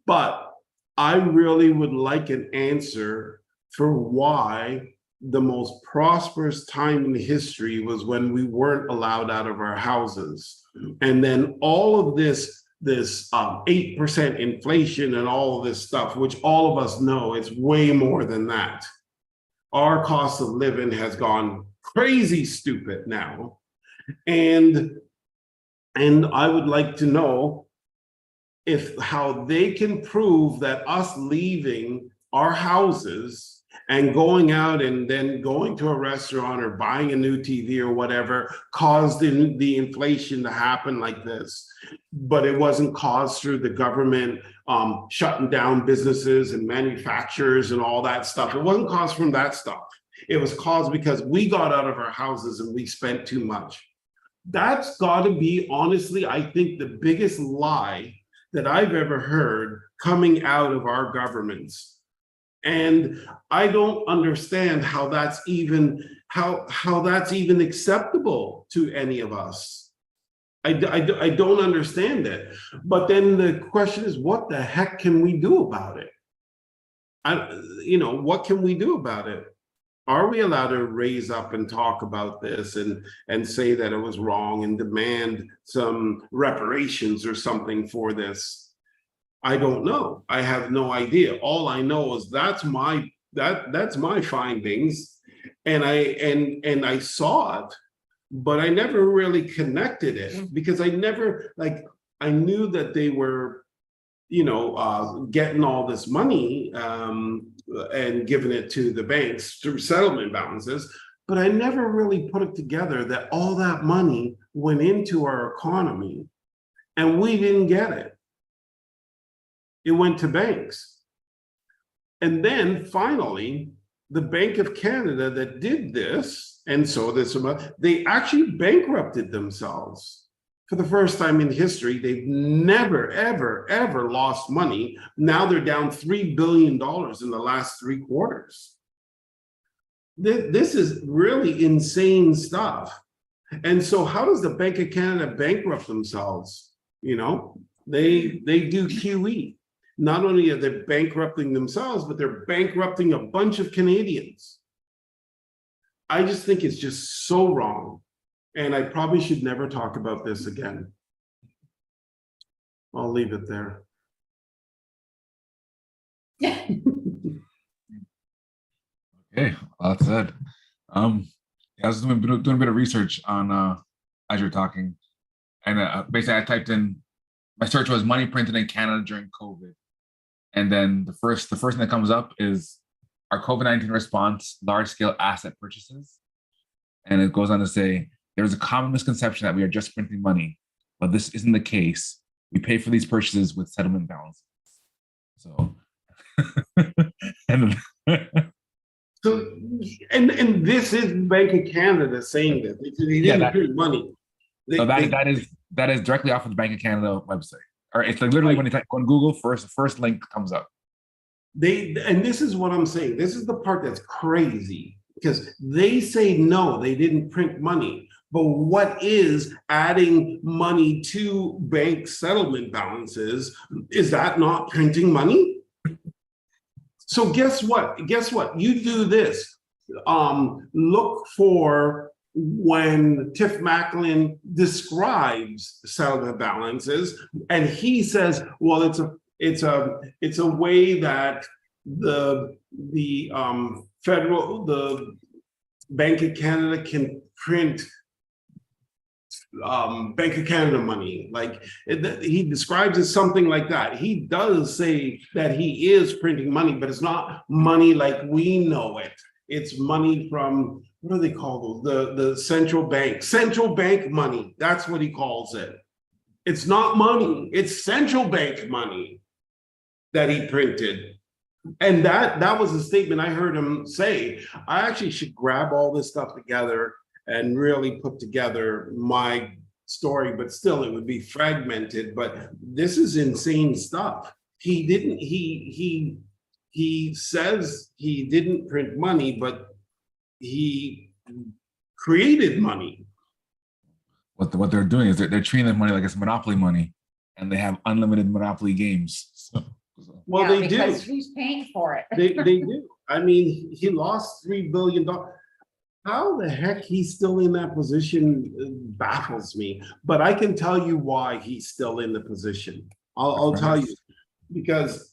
But I really would like an answer for why the most prosperous time in history was when we weren't allowed out of our houses. And then all of this 8% inflation and all of this stuff, which all of us know is way more than that. Our cost of living has gone crazy stupid now. And I would like to know how they can prove that us leaving our houses and going out and then going to a restaurant or buying a new TV or whatever caused the inflation to happen like this. But it wasn't caused through the government shutting down businesses and manufacturers and all that stuff. It wasn't caused from that stuff. It was caused because we got out of our houses and we spent too much. That's got to be, honestly, I think the biggest lie that I've ever heard coming out of our governments. And I don't understand how that's even acceptable to any of us. I don't understand it. But then the question is, what the heck can we do about it? What can we do about it? Are we allowed to raise up and talk about this and say that it was wrong and demand some reparations or something for this? I don't know. I have no idea. All I know is that's my That's my findings. And I saw it, but I never really connected it because I never, like, I knew that they were, getting all this money and giving it to the banks through settlement balances, but I never really put it together that all that money went into our economy and we didn't get it. It went to banks. And then finally, the Bank of Canada that did this, and so this, they actually bankrupted themselves. For the first time in history, they've never, ever, ever lost money. Now they're down $3 billion in the last 3 quarters. This is really insane stuff. And so how does the Bank of Canada bankrupt themselves? They do QE. Not only are they bankrupting themselves, but they're bankrupting a bunch of Canadians. I just think it's just so wrong. And I probably should never talk about this again. I'll leave it there. Okay, well, that's it. I was doing a bit of research on as you're talking, and basically I typed in, my search was money printed in Canada during COVID, and then the first thing that comes up is our COVID-19 response, large scale asset purchases, and it goes on to say there's a common misconception that we are just printing money, but this isn't the case. We pay for these purchases with settlement balances. So, and. So, and this is Bank of Canada saying that they didn't print money. That is directly off of the Bank of Canada website. Or it's like literally when you type on Google, the first link comes up. And this is what I'm saying. This is the part that's crazy because they say no, they didn't print money. But what is adding money to bank settlement balances? Is that not printing money? So guess what? You do this. Look for when Tiff Macklin describes settlement balances, and he says, "Well, it's a way that the Bank of Canada can print." Bank of Canada money, like he describes it something like that. He does say that he is printing money, but it's not money like we know it. It's money from, what do they call those? The central bank money. That's what he calls it. It's not money. It's central bank money that he printed. And that was a statement I heard him say. I actually should grab all this stuff together and really put together my story, but still it would be fragmented. But this is insane stuff. He says he didn't print money, but he created money. What they're doing is they're treating the money like it's monopoly money, and they have unlimited monopoly games. Well, yeah, they because do. who's paying for it? They do. I mean, he lost $3 billion. How the heck he's still in that position baffles me. But I can tell you why he's still in the position. I'll tell you. Because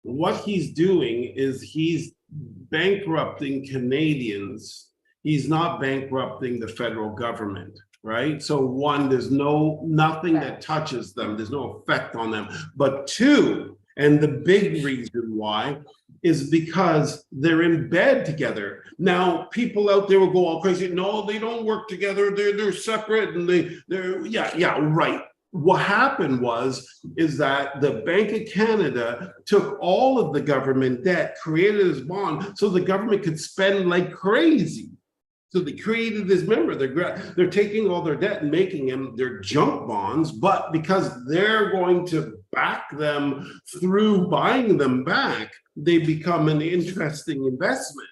what he's doing is he's bankrupting Canadians. He's not bankrupting the federal government, right? So one, there's nothing that touches them. There's no effect on them. But two, and the big reason why is because they're in bed together. Now, people out there will go all crazy. No, they don't work together. They're separate, and they're right. What happened is that the Bank of Canada took all of the government debt, created this bond, so the government could spend like crazy. So they created this, remember, they're taking all their debt and making them their junk bonds, but because they're going to back them through buying them back, they become an interesting investment.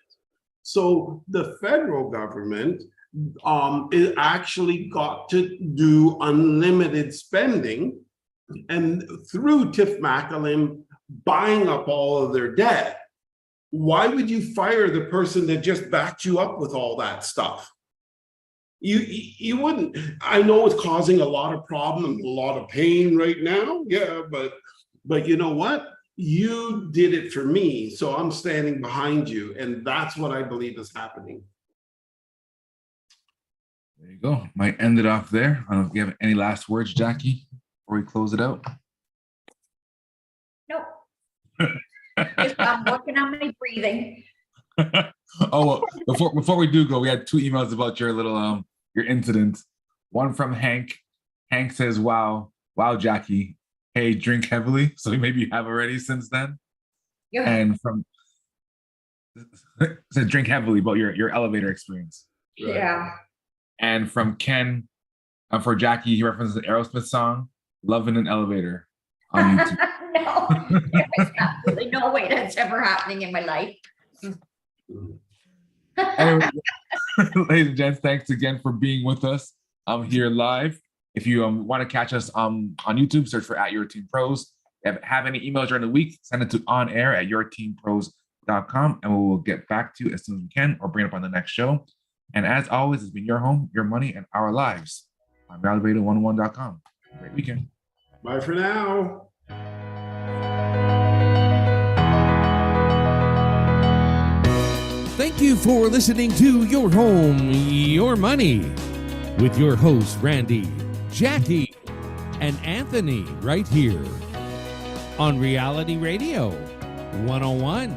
So the federal government it actually got to do unlimited spending, and through Tiff Macklin buying up all of their debt. Why would you fire the person that just backed you up with all that stuff? You wouldn't. I know it's causing a lot of problems, a lot of pain right now. Yeah, but you know what? you did it for me, so I'm standing behind you, and that's what I believe is happening. There you go. Might end it off there. I don't know if you have any last words, Jackie, before we close it out. Nope. Just, I'm working on my breathing. Oh, well, before we do go, we had 2 emails about your little your incident. One from Hank. Hank says, "Wow, Jackie. Hey, drink heavily." So maybe you have already since then. Yeah. And from said drink heavily about your elevator experience. Yeah. And from Ken, for Jackie, he references the Aerosmith song "Love in an Elevator" on YouTube. No, there is absolutely no way that's ever happening in my life. Anyway, ladies and gents, thanks again for being with us. I'm here live. If you want to catch us on YouTube, search for @YourTeamPros. If you have any emails during the week, send it to onair@yourteampros.com, and we will get back to you as soon as we can or bring it up on the next show. And as always, it's been your home, your money, and our lives. I'm realbeta101.com. Great weekend. Bye for now. Thank you for listening to Your Home, Your Money with your hosts, Randy, Jackie, and Anthony, right here on Reality Radio 101.